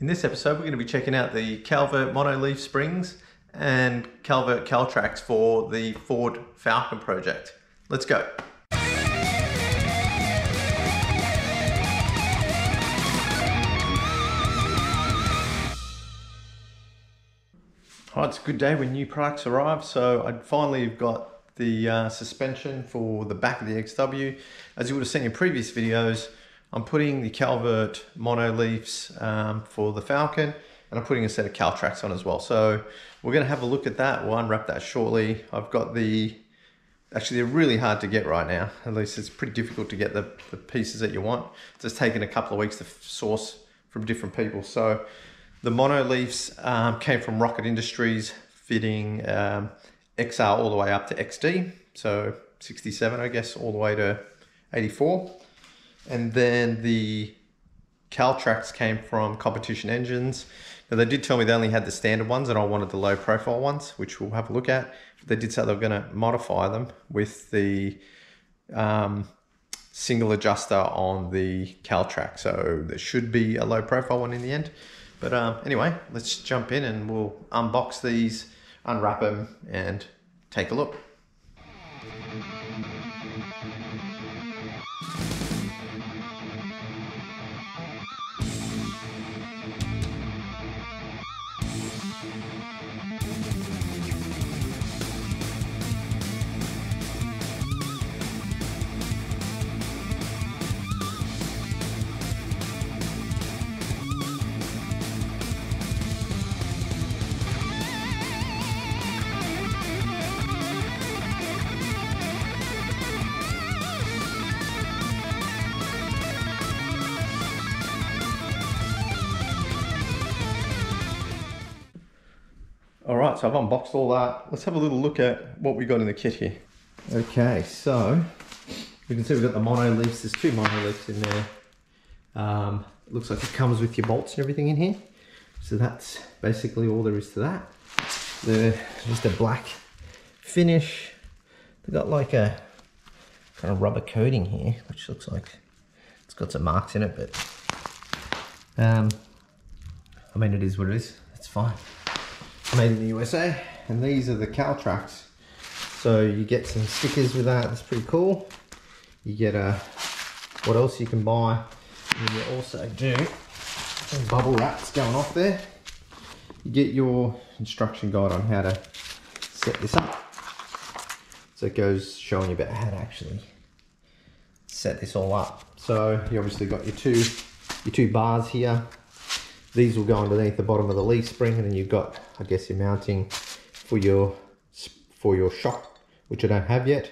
In this episode, we're going to be checking out the Calvert monoleaf springs and Calvert Caltracs for the Ford Falcon project. Let's go. Alright, it's a good day when new products arrive. So I finally have got the suspension for the back of the XW. As you would have seen in previous videos, I'm putting the Calvert monoleafs for the Falcon, and I'm putting a set of Caltracs on as well. So we're going to have a look at that. We'll unwrap that shortly. I've got actually they're really hard to get right now. At least it's pretty difficult to get the pieces that you want. It's just taken a couple of weeks to source from different people. So the monoleafs came from Rocket Industries, fitting XR all the way up to XD. So 67, I guess, all the way to 84. And then the Caltracs came from Competition Engines. Now they did tell me they only had the standard ones and I wanted the low profile ones, which we'll have a look at. They did say they were going to modify them with the single adjuster on the Caltrac. So there should be a low profile one in the end. But anyway, let's jump in and we'll unbox these, unwrap them and take a look. Alright, so I've unboxed all that. Let's have a little look at what we got in the kit here. Okay, so you can see we've got the monoleafs. There's two monoleafs in there. It looks like it comes with your bolts and everything in here. So that's basically all there is to that. They're just a black finish. They've got like a kind of rubber coating here, which looks like it's got some marks in it, but I mean, it is what it is. It's fine. Made in the USA, and these are the Caltracs. So you get some stickers with that. That's pretty cool. You get what else you can buy, and you also do some bubble wraps going off there. You get your instruction guide on how to set this up. So it goes showing you about how to actually set this all up. So you obviously got your two bars here. These will go underneath the bottom of the leaf spring, and then you've got, I guess, your mounting for your shock, which I don't have yet.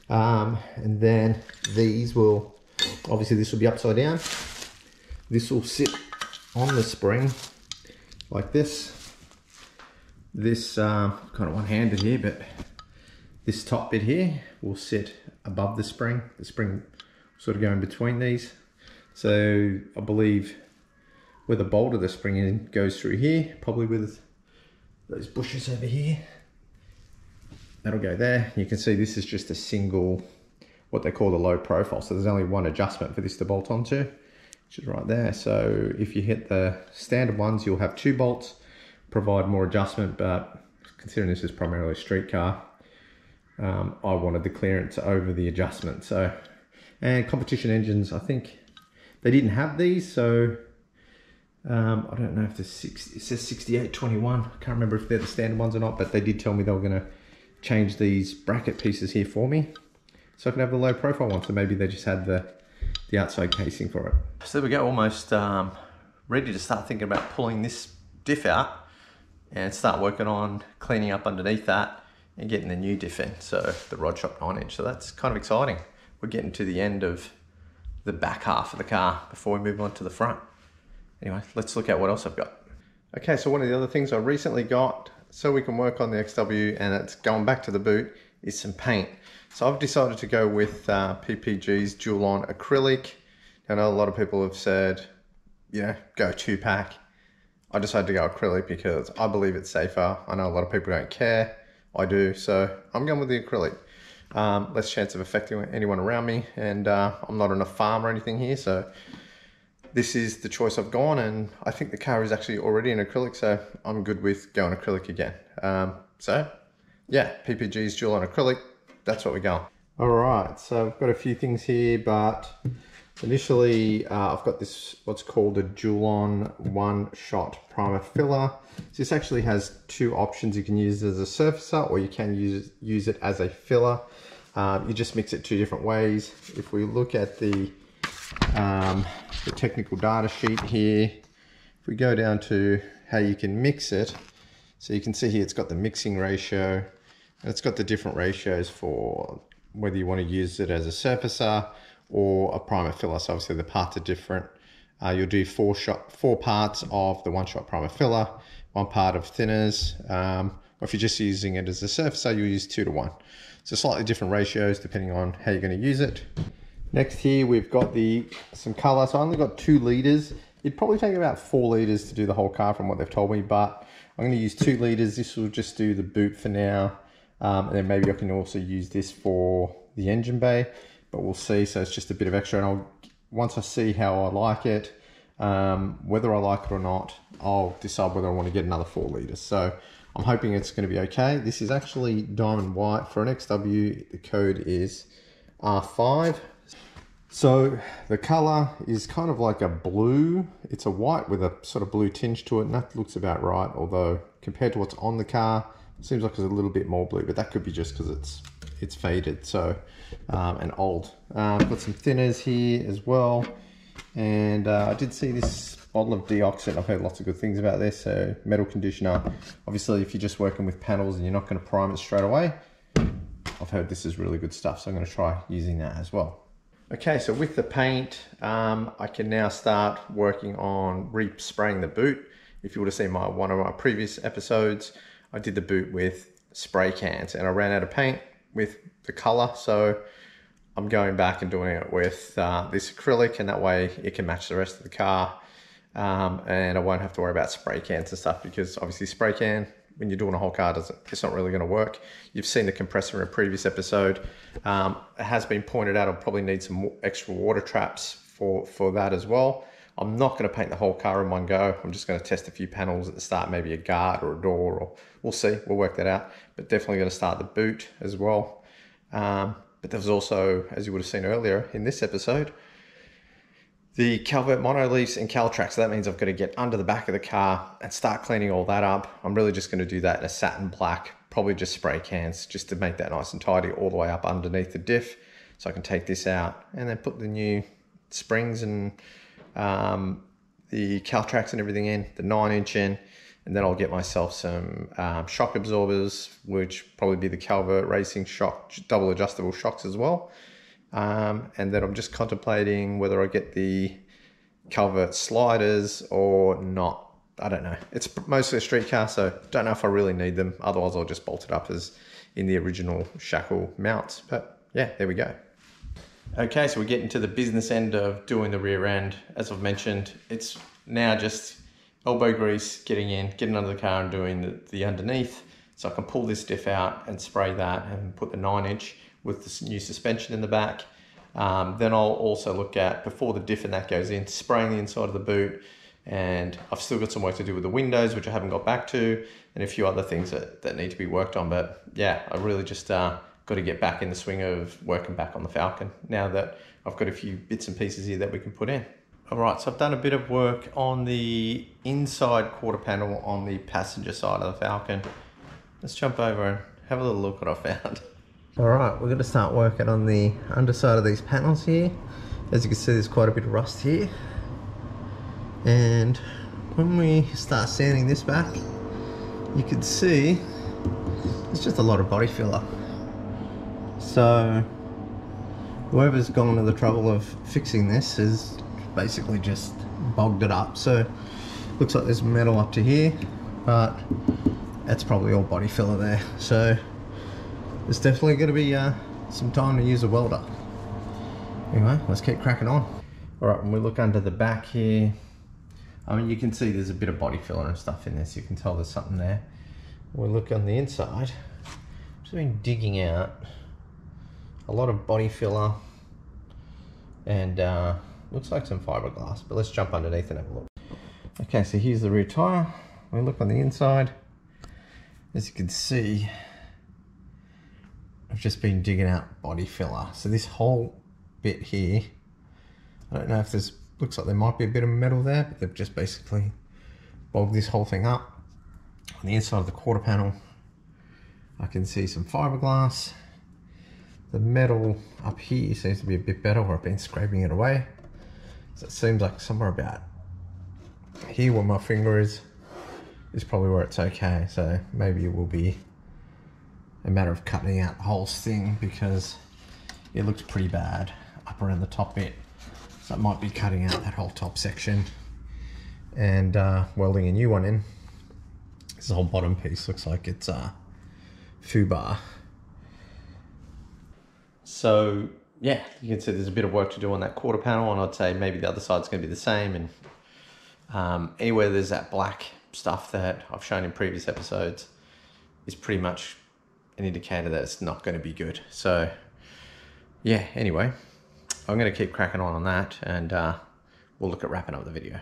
And then these will, obviously this will be upside down. This will sit on the spring like this. This kind of one-handed here, but this top bit here will sit above the spring. The spring will sort of go in between these. So I believe where the bolt of the spring in goes through here, probably with those bushes over here. That'll go there. You can see this is just a single, what they call the low profile. So there's only one adjustment for this to bolt onto, which is right there. So if you hit the standard ones, you'll have two bolts, provide more adjustment, but considering this is primarily a street car, I wanted the clearance over the adjustment. So, and Competition Engines, I think they didn't have these, so I don't know if it says 6821. I can't remember if they're the standard ones or not, but they did tell me they were going to change these bracket pieces here for me so I can have the low profile one. So maybe they just had the outside casing for it. So there we go, almost ready to start thinking about pulling this diff out and start working on cleaning up underneath that and getting the new diff in, so the rod shop 9-inch. So that's kind of exciting. We're getting to the end of the back half of the car before we move on to the front. Anyway, let's look at what else I've got. Okay, so one of the other things I recently got so we can work on the XW, and it's going back to the boot, is some paint. So I've decided to go with PPG's dual on acrylic. I know a lot of people have said, you know, go 2-pack. I decided to go acrylic because I believe it's safer. I know a lot of people don't care. I do, so I'm going with the acrylic. Less chance of affecting anyone around me, and I'm not on a farm or anything here, so this is the choice I've gone, and I think the car is actually already in acrylic, so I'm good with going acrylic again. So yeah, PPG's dual on acrylic, that's what we're going. All right, so I've got a few things here, but initially I've got this, what's called a dual on one-shot primer filler. So this actually has two options. You can use it as a surfacer, or you can use it as a filler. You just mix it two different ways. If we look at the technical data sheet here, if we go down to how you can mix it, so you can see here it's got the mixing ratio, and it's got the different ratios for whether you want to use it as a surfacer or a primer filler. So obviously the parts are different. You'll do four parts of the one-shot primer filler, 1 part of thinners, or if you're just using it as a surfacer, you'll use 2 to 1. So slightly different ratios depending on how you're going to use it. Next here we've got some colour. So I only got 2 litres. It'd probably take about 4 litres to do the whole car from what they've told me, but I'm going to use 2 litres. This will just do the boot for now. And then maybe I can also use this for the engine bay, but we'll see. So it's just a bit of extra, and once I see how I like it, whether I like it or not, I'll decide whether I want to get another 4 litres. So I'm hoping it's going to be okay. This is actually diamond white. For an XW, the code is R5. So the colour is kind of like a blue. It's a white with a sort of blue tinge to it, and that looks about right, although compared to what's on the car, it seems like it's a little bit more blue, but that could be just because it's faded, so and old. I've got some thinners here as well, and I did see this bottle of deoxit. I've heard lots of good things about this. So metal conditioner, obviously if you're just working with panels and you're not going to prime it straight away, I've heard this is really good stuff, so I'm going to try using that as well. Okay, so with the paint, I can now start working on re-spraying the boot. If you would have seen one of my previous episodes, I did the boot with spray cans, and I ran out of paint with the color, so I'm going back and doing it with this acrylic, and that way it can match the rest of the car, and I won't have to worry about spray cans and stuff, because obviously spray can, when you're doing a whole car, it's not really going to work. You've seen the compressor in a previous episode. It has been pointed out I'll probably need some extra water traps for that as well. I'm not going to paint the whole car in one go. I'm just going to test a few panels at the start, maybe a guard or a door, or we'll see. We'll work that out. But definitely going to start the boot as well. But there was also, as you would have seen earlier in this episode, the Calvert mono leaves and Caltracs. So that means I've got to get under the back of the car and start cleaning all that up. I'm really just going to do that in a satin black, probably just spray cans, just to make that nice and tidy all the way up underneath the diff. So I can take this out and then put the new springs and the Caltracs and everything in, the 9-inch in, and then I'll get myself some shock absorbers, which probably be the Calvert Racing shock, double adjustable shocks as well. And then I'm just contemplating whether I get the Calvert sliders or not. I don't know. It's mostly a street car, so don't know if I really need them. Otherwise I'll just bolt it up as in the original shackle mounts. But yeah, there we go. Okay, so we're getting to the business end of doing the rear end. As I've mentioned, it's now just elbow grease, getting under the car and doing the underneath. So I can pull this diff out and spray that and put the 9-inch with the new suspension in the back. Then I'll also look at, before the diff and that goes in, spraying the inside of the boot. And I've still got some work to do with the windows, which I haven't got back to, and a few other things that need to be worked on. But yeah, I really just got to get back in the swing of working back on the Falcon now that I've got a few bits and pieces here that we can put in. All right, so I've done a bit of work on the inside quarter panel on the passenger side of the Falcon. Let's jump over and have a little look what I found. All right, we're going to start working on the underside of these panels here. As you can see, there's quite a bit of rust here. And when we start sanding this back, you can see there's just a lot of body filler. So whoever's gone to the trouble of fixing this has basically just bogged it up. So looks like there's metal up to here, but that's probably all body filler there. So there's definitely going to be some time to use a welder. Anyway, let's keep cracking on. All right, when we look under the back here, I mean, you can see there's a bit of body filler and stuff in this. You can tell there's something there. When we look on the inside, I've just been digging out a lot of body filler and Looks like some fiberglass, but let's jump underneath and have a look. Okay, so here's the rear tire. We look on the inside. As you can see, I've just been digging out body filler. So this whole bit here, I don't know if there's, looks like there might be a bit of metal there, but they've just basically bogged this whole thing up. On the inside of the quarter panel, I can see some fiberglass. The metal up here seems to be a bit better where I've been scraping it away. So it seems like somewhere about here where my finger is probably where it's okay. So maybe it will be a matter of cutting out the whole thing because it looks pretty bad up around the top bit. So it might be cutting out that whole top section and welding a new one in. This whole bottom piece looks like it's foobar. So yeah, you can see there's a bit of work to do on that quarter panel, and I'd say maybe the other side's going to be the same. And anywhere there's that black stuff that I've shown in previous episodes is pretty much an indicator that it's not going to be good. So yeah, anyway, I'm going to keep cracking on that, and we'll look at wrapping up the video.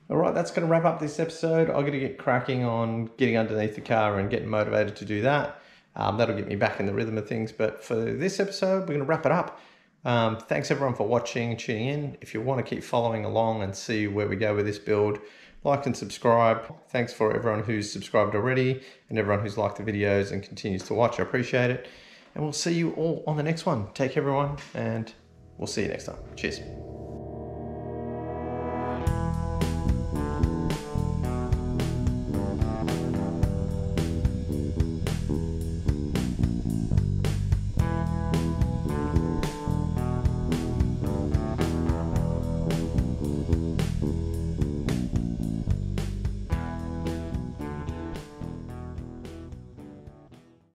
All right, that's going to wrap up this episode. I'm going to get cracking on getting underneath the car and getting motivated to do that. That'll get me back in the rhythm of things. But for this episode, we're going to wrap it up. Thanks everyone for watching and tuning in. If you want to keep following along and see where we go with this build, like and subscribe. Thanks for everyone who's subscribed already and everyone who's liked the videos and continues to watch. I appreciate it. And we'll see you all on the next one. Take care, everyone, and we'll see you next time. Cheers.